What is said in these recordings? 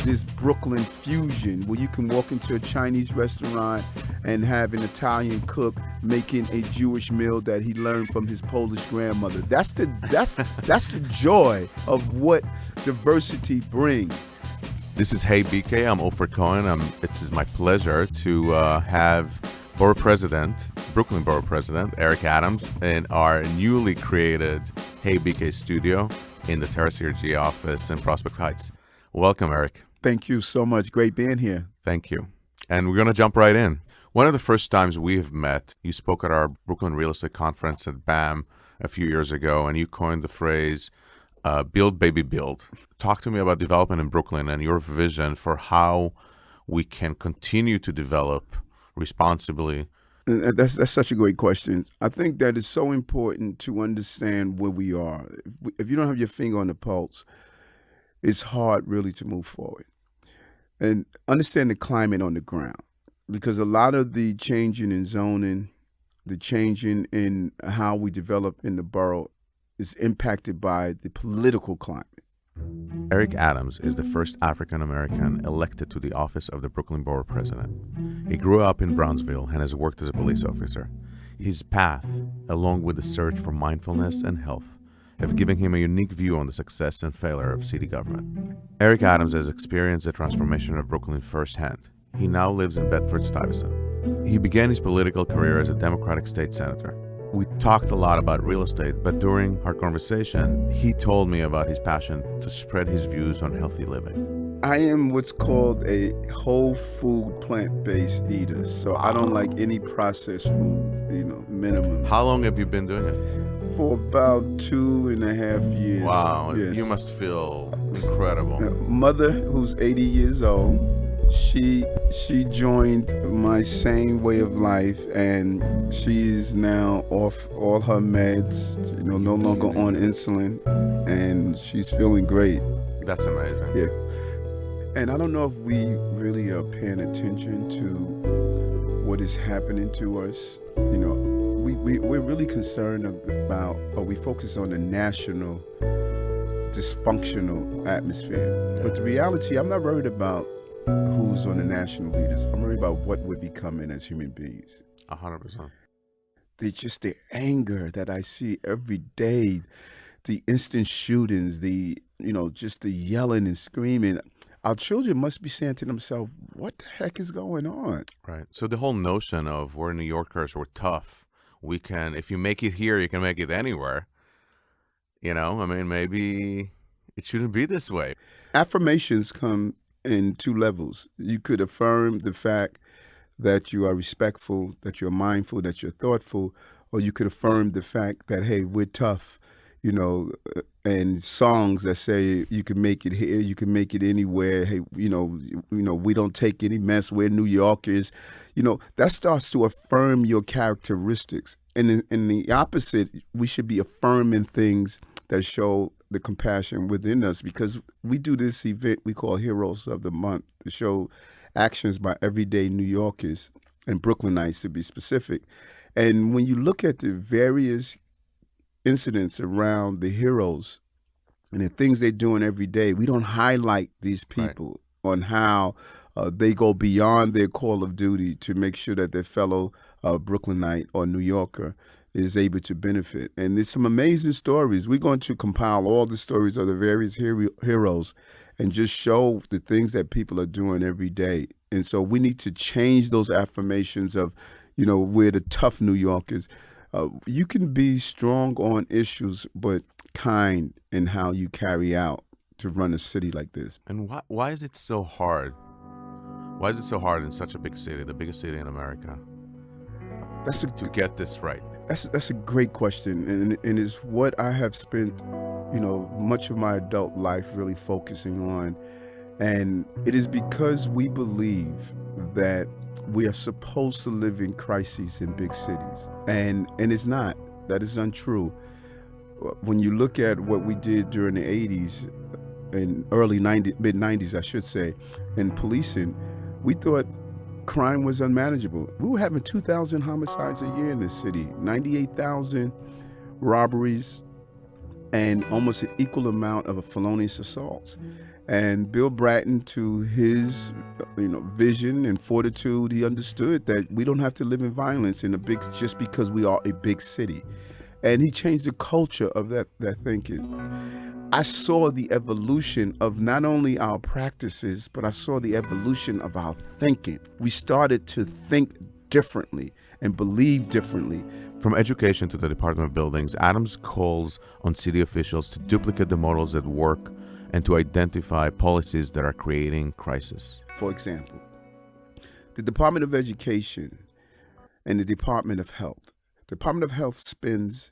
this Brooklyn fusion where you can walk into a Chinese restaurant and have an Italian cook making a Jewish meal that he learned from his Polish grandmother. That's the joy of what diversity brings. This is Hey BK. I'm Ofer Cohen. It is my pleasure to have Brooklyn Borough President Eric Adams in our newly created Hey BK studio in the Terrace G office in Prospect Heights. Welcome, Eric. Thank you so much. Great being here. Thank you. And we're going to jump right in. One of the first times we have met, you spoke at our Brooklyn Real Estate Conference at BAM a few years ago, and you coined the phrase, build, baby, build. Talk to me about development in Brooklyn and your vision for how we can continue to develop responsibly. That's such a great question. I think that it's so important to understand where we are. If you don't have your finger on the pulse, it's hard really to move forward. And understand the climate on the ground, because a lot of the changing in zoning, the changing in how we develop in the borough is impacted by the political climate. Eric Adams is the first African-American elected to the office of the Brooklyn Borough President. He grew up in Brownsville and has worked as a police officer. His path, along with the search for mindfulness and health, have given him a unique view on the success and failure of city government. Eric Adams has experienced the transformation of Brooklyn firsthand. He now lives in Bedford-Stuyvesant. He began his political career as a Democratic state senator. We talked a lot about real estate, but during our conversation, he told me about his passion to spread his views on healthy living. I am what's called a whole food plant-based eater, so I don't like any processed food, minimum. How long have you been doing it? For about 2.5 years. Wow, yes. You must feel incredible. Mother, who's 80 years old, she joined my same way of life, and she's now off all her meds, no longer on insulin, and she's feeling great. That's amazing. Yeah. And I don't know if we really are paying attention to what is happening to us. We're really concerned about, or we focus on the national dysfunctional atmosphere. Yeah. But the reality, I'm not worried about who's on the national leaders. I'm worried about what we're becoming as human beings. 100%. Just the anger that I see every day, the instant shootings, just the yelling and screaming. Our children must be saying to themselves, what the heck is going on? Right. So the whole notion of we're New Yorkers, we're tough. We can, if you make it here, you can make it anywhere. Maybe it shouldn't be this way. Affirmations come in two levels. You could affirm the fact that you are respectful, that you're mindful, that you're thoughtful, or you could affirm the fact that, hey, we're tough, and songs that say you can make it here, you can make it anywhere. Hey, we don't take any mess. We're New Yorkers. That starts to affirm your characteristics. And in the opposite, we should be affirming things that show the compassion within us, because we do this event we call Heroes of the Month to show actions by everyday New Yorkers and Brooklynites, to be specific. And when you look at the various incidents around the heroes and the things they're doing every day, we don't highlight these people on how they go beyond their call of duty to make sure that their fellow Brooklynite or New Yorker is able to benefit. And there's some amazing stories. We're going to compile all the stories of the various heroes and just show the things that people are doing every day. And so we need to change those affirmations of, we're the tough New Yorkers. You can be strong on issues, but kind in how you carry out to run a city like this. And why is it so hard? Why is it so hard in such a big city, the biggest city in America, to get this right? That's a great question, and it's what I have spent, much of my adult life really focusing on. And it is because we believe that we are supposed to live in crises in big cities, and it's not. That is untrue. When you look at what we did during the 80s and mid-90s, I should say, in policing, we thought crime was unmanageable. We were having 2,000 homicides a year in this city, 98,000 robberies, and almost an equal amount of felonious assaults. And Bill Bratton, to his vision and fortitude, he understood that we don't have to live in violence just because we are a big city. And he changed the culture of that thinking. I saw the evolution of not only our practices, but I saw the evolution of our thinking. We started to think differently and believe differently. From education to the Department of Buildings, Adams calls on city officials to duplicate the models that work and to identify policies that are creating crisis. For example, the Department of Education and the Department of Health. The Department of Health spends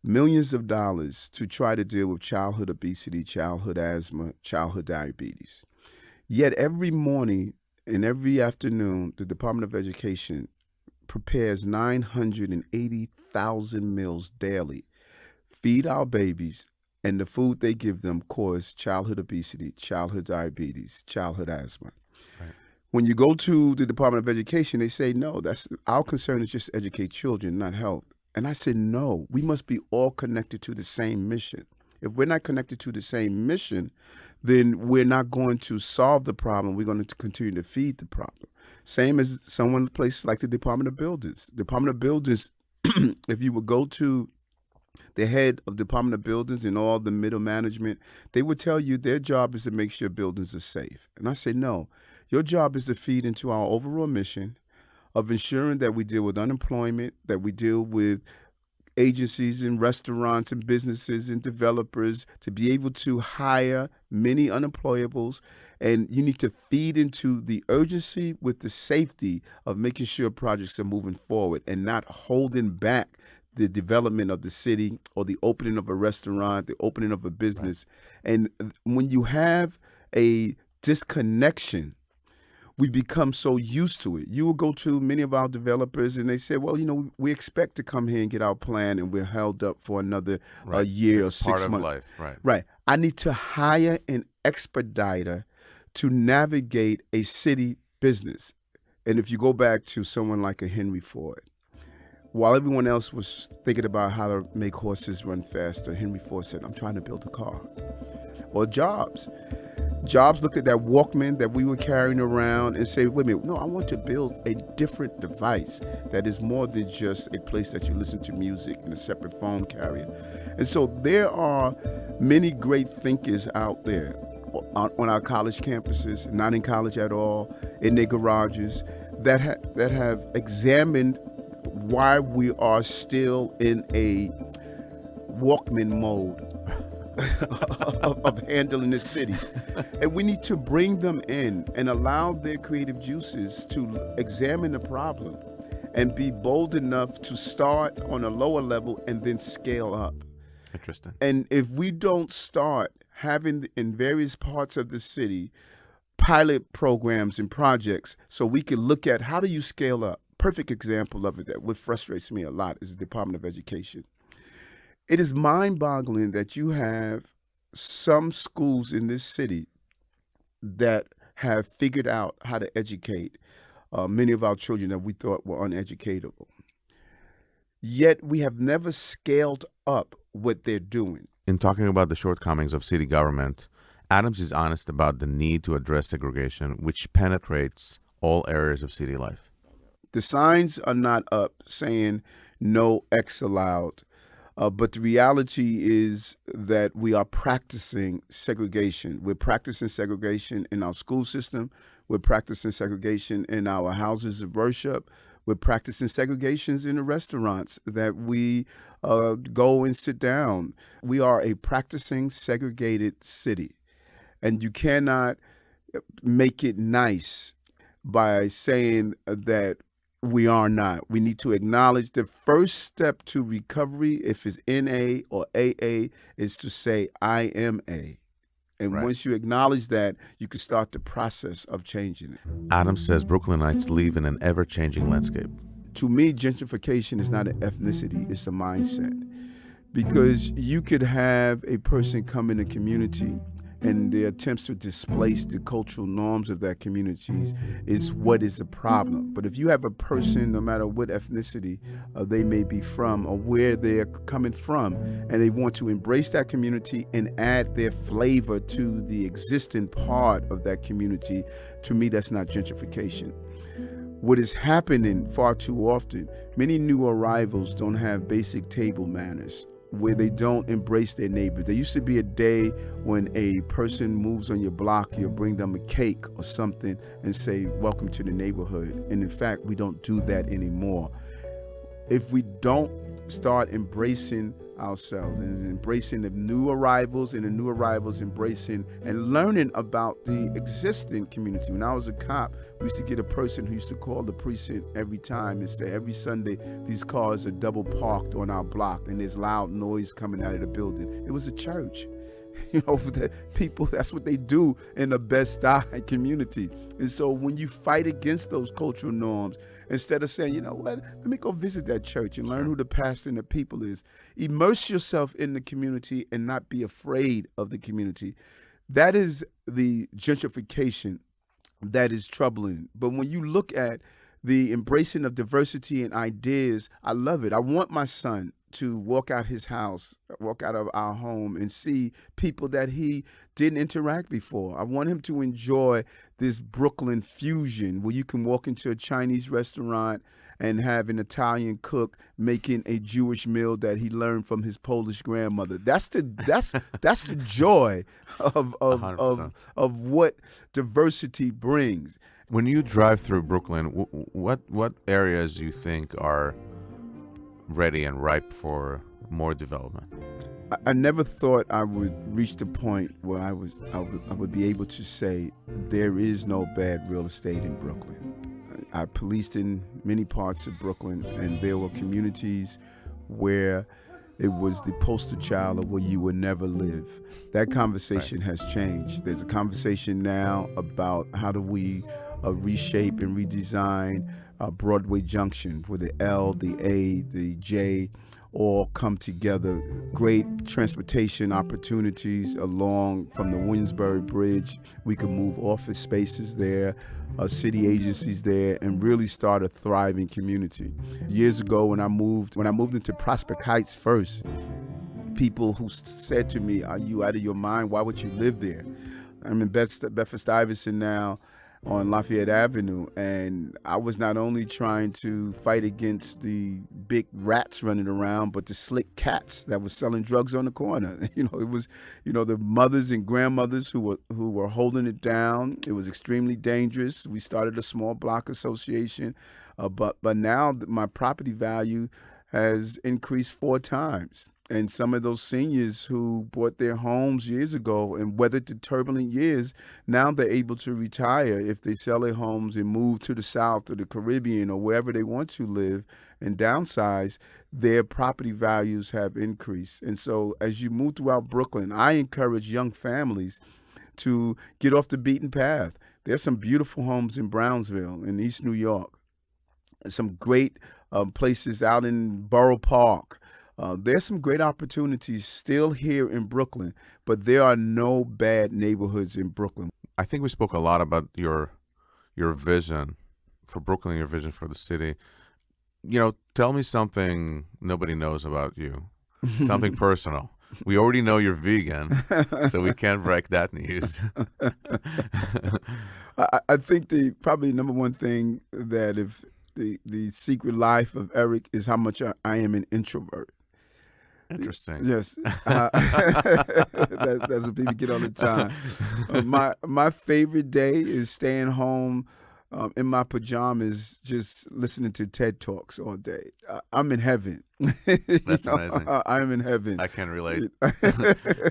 millions of dollars to try to deal with childhood obesity, childhood asthma, childhood diabetes. Yet every morning and every afternoon, the Department of Education prepares 980,000 meals daily, feed our babies, and the food they give them cause childhood obesity, childhood diabetes, childhood asthma. Right. When you go to the Department of Education, they say, no, that's our concern is just to educate children, not health. And I said, no, we must be all connected to the same mission. If we're not connected to the same mission, then we're not going to solve the problem. We're going to continue to feed the problem. Same as someone place like the Department of Buildings. Department of Buildings, if you would go to the head of Department of Buildings and all the middle management, they would tell you their job is to make sure buildings are safe. And I say, no, your job is to feed into our overall mission of ensuring that we deal with unemployment, that we deal with agencies and restaurants and businesses and developers to be able to hire many unemployables. And you need to feed into the urgency with the safety of making sure projects are moving forward and not holding back the development of the city or the opening of a restaurant, the opening of a business. Right. And when you have a disconnection, we become so used to it. You will go to many of our developers and they say, well, we expect to come here and get our plan and we're held up for another year it's or 6 months. Part of life, right. Right. I need to hire an expediter to navigate a city business. And if you go back to someone like a Henry Ford, while everyone else was thinking about how to make horses run faster, Henry Ford said, I'm trying to build a car. Or Jobs. Jobs looked at that Walkman that we were carrying around and said, wait a minute, no, I want to build a different device that is more than just a place that you listen to music and a separate phone carrier. And so there are many great thinkers out there on our college campuses, not in college at all, in their garages, that have examined why we are still in a Walkman mode of handling the city. And we need to bring them in and allow their creative juices to examine the problem and be bold enough to start on a lower level and then scale up. Interesting. And if we don't start having in various parts of the city pilot programs and projects so we can look at how do you scale up. Perfect example of it that what frustrates me a lot is the Department of Education. It is mind-boggling that you have some schools in this city that have figured out how to educate many of our children that we thought were uneducatable. Yet we have never scaled up what they're doing. In talking about the shortcomings of city government, Adams is honest about the need to address segregation, which penetrates all areas of city life. The signs are not up saying no X allowed. But the reality is that we are practicing segregation. We're practicing segregation in our school system. We're practicing segregation in our houses of worship. We're practicing segregations in the restaurants that we go and sit down. We are a practicing segregated city. And you cannot make it nice by saying that we are not. We need to acknowledge the first step to recovery, if it's NA or AA, is to say, I am A. And Right. Once you acknowledge that, you can start the process of changing it. Adams says Brooklynites live in an ever-changing landscape. To me, gentrification is not an ethnicity, it's a mindset. Because you could have a person come in a community and their attempts to displace the cultural norms of that communities is what is a problem. But if you have a person, no matter what ethnicity they may be from or where they're coming from, and they want to embrace that community and add their flavor to the existing part of that community, to me, that's not gentrification. What is happening far too often, many new arrivals don't have basic table manners, where they don't embrace their neighbors. There used to be a day when a person moves on your block, you'll bring them a cake or something and say, welcome to the neighborhood. And in fact, we don't do that anymore. If we don't start embracing ourselves and embracing the new arrivals, and the new arrivals embracing and learning about the existing community. When I was a cop, we used to get a person who used to call the precinct every time and say, every Sunday, these cars are double parked on our block and there's loud noise coming out of the building. It was a church. You know, people, that's what they do in the Bed-Stuy community. And so when you fight against those cultural norms, instead of saying, you know what, let me go visit that church and learn who the pastor and the people is, immerse yourself in the community and not be afraid of the community. That is the gentrification that is troubling. But when you look at the embracing of diversity and ideas, I love it. I want my son to walk out his house, walk out of our home and see people that he didn't interact before. I want him to enjoy this Brooklyn fusion where you can walk into a Chinese restaurant and have an Italian cook making a Jewish meal that he learned from his Polish grandmother. That's the joy of what diversity brings. When you drive through Brooklyn, what areas do you think are ready and ripe for more development? I never thought I would reach the point where I would be able to say there is no bad real estate in Brooklyn. I policed in many parts of Brooklyn, and there were communities where it was the poster child of where you would never live. That conversation has changed. There's a conversation now about how do we reshape and redesign Broadway Junction, where the L, the A, the J all come together. Great transportation opportunities along from the Williamsburg Bridge. We can move office spaces there, city agencies there, and really start a thriving community. Years ago, when I moved into Prospect Heights first, people who said to me, "Are you out of your mind? Why would you live there?" I'm in Bedford-Stuyvesant now, on Lafayette Avenue, and I was not only trying to fight against the big rats running around, but the slick cats that were selling drugs on the corner. It was, the mothers and grandmothers who were holding it down. It was extremely dangerous. We started a small block association, but now my property value has increased 4 times. And some of those seniors who bought their homes years ago and weathered the turbulent years, now they're able to retire if they sell their homes and move to the South or the Caribbean or wherever they want to live and downsize. Their property values have increased. And so as you move throughout Brooklyn, I encourage young families to get off the beaten path. There's some beautiful homes in Brownsville, in East New York, some great places out in Borough Park. There's some great opportunities still here in Brooklyn, but there are no bad neighborhoods in Brooklyn. I think we spoke a lot about your vision for Brooklyn, your vision for the city. Tell me something nobody knows about you, something personal. We already know you're vegan, so we can't break that news. I think the probably number one thing that if the secret life of Eric is how much I am an introvert. Interesting. Yes, that's what people get all the time. My favorite day is staying home in my pajamas, just listening to TED Talks all day. I'm in heaven. That's amazing. I'm in heaven. I can relate,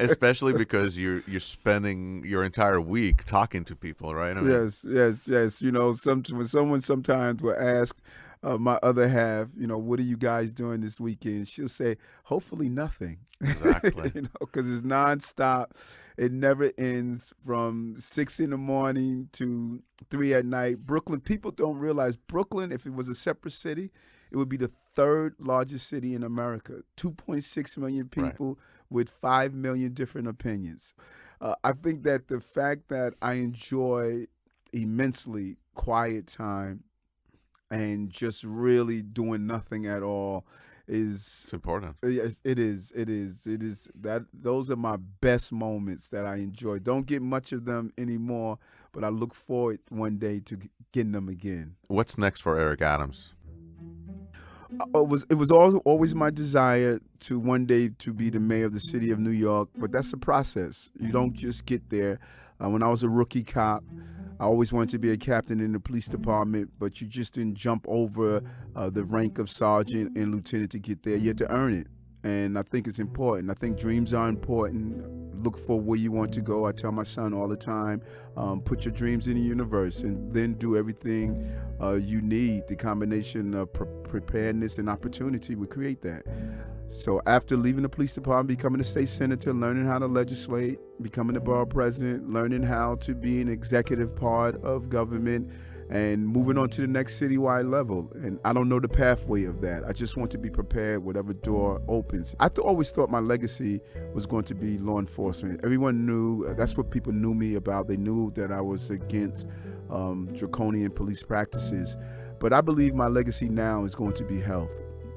especially because you're spending your entire week talking to people, right? Yes. When someone sometimes will ask my other half, what are you guys doing this weekend? She'll say, hopefully nothing. Exactly. Because it's nonstop. It never ends from 6 a.m. to 3 p.m. Brooklyn, people don't realize Brooklyn, if it was a separate city, it would be the 3rd largest city in America. 2.6 million people with 5 million different opinions. I think that the fact that I enjoy immensely quiet time and just really doing nothing at all is It's important. yes, it is that those are my best moments that I enjoy. Don't get much of them anymore, but I look forward one day to getting them again. What's next for Eric Adams? It was always my desire to one day to be the mayor of the city of New York, but that's a process. You don't just get there. When I was a rookie cop, I always wanted to be a captain in the police department, but you just didn't jump over the rank of sergeant and lieutenant to get there. You had to earn it, and I think it's important. I think dreams are important. Look for where you want to go. I tell my son all the time, put your dreams in the universe and then do everything you need. The combination of preparedness and opportunity would create that. So after leaving the police department, becoming a state senator, learning how to legislate, becoming the borough president, learning how to be an executive part of government, and moving on to the next citywide level. And I don't know the pathway of that. I just want to be prepared whatever door opens. I always thought my legacy was going to be law enforcement. Everyone knew, that's what people knew me about. They knew that I was against draconian police practices. But I believe my legacy now is going to be health,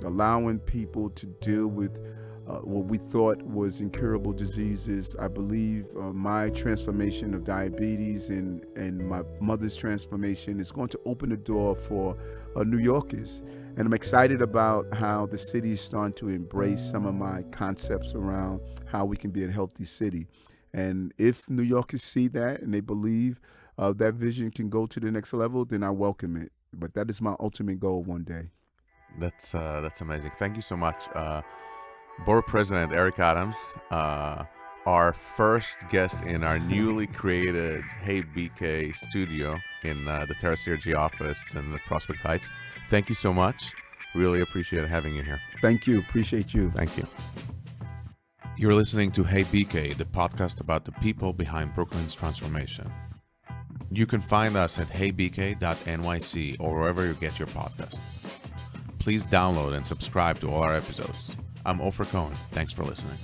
allowing people to deal with what we thought was incurable diseases. I believe my transformation of diabetes and my mother's transformation is going to open the door for New Yorkers. And I'm excited about how the city is starting to embrace some of my concepts around how we can be a healthy city. And if New Yorkers see that and they believe that vision can go to the next level, then I welcome it. But that is my ultimate goal one day. That's amazing. Thank you so much. Borough President Eric Adams, our first guest in our newly created Hey BK studio in the Terrace CRG office in the Prospect Heights. Thank you so much. Really appreciate having you here. Thank you. Appreciate you. Thank you. You're listening to Hey BK, the podcast about the people behind Brooklyn's transformation. You can find us at heybk.nyc or wherever you get your podcast. Please download and subscribe to all our episodes. I'm Ofer Cohen. Thanks for listening.